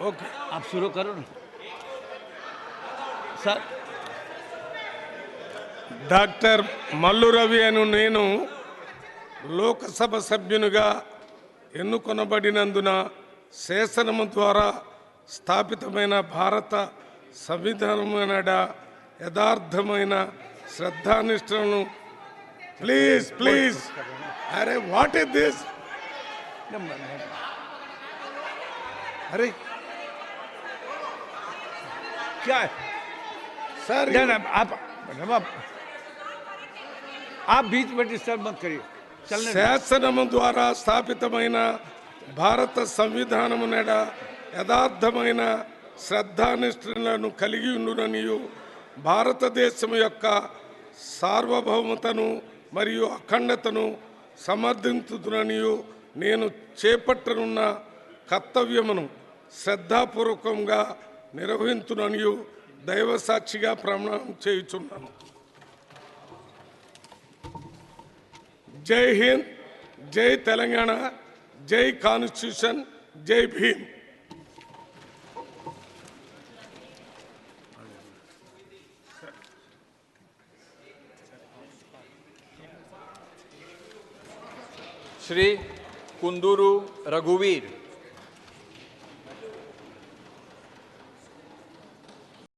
Okay आप शुरू करो ना సార్. డాక్టర్ మల్లు రవి అను నేను లోకసభ సభ్యునిగా ఎన్నుకొనబడినందున శాసనము ద్వారా స్థాపితమైన భారత సంవిధానమైన యథార్థమైన శ్రద్ధానిష్టలను ప్లీజ్ ప్లీజ్ అరే వాట్ ఇస్ దిస్ అరే क्या है सर आप बीच में डिस्टर्ब मत करिए. चलने శాసనము ద్వారా స్థాపితమైన భారత సంవిధానము నెడ యథార్థమైన శ్రద్ధానిష్ఠలను కలిగి ఉండుననియు భారతదేశం యొక్క సార్వభౌమతను మరియు అఖండతను సమర్థించుతుననియు నేను చేపట్టనున్న కర్తవ్యమును శ్రద్ధాపూర్వకంగా నిర్వహించుననియు దైవ సాక్షిగా ప్రమాణం చేయుచున్నాను. జై హింద్, జై తెలంగాణ, జై కాన్స్టిట్యూషన్, జై భీమ్. श्री कुंदूरू रघुवीर.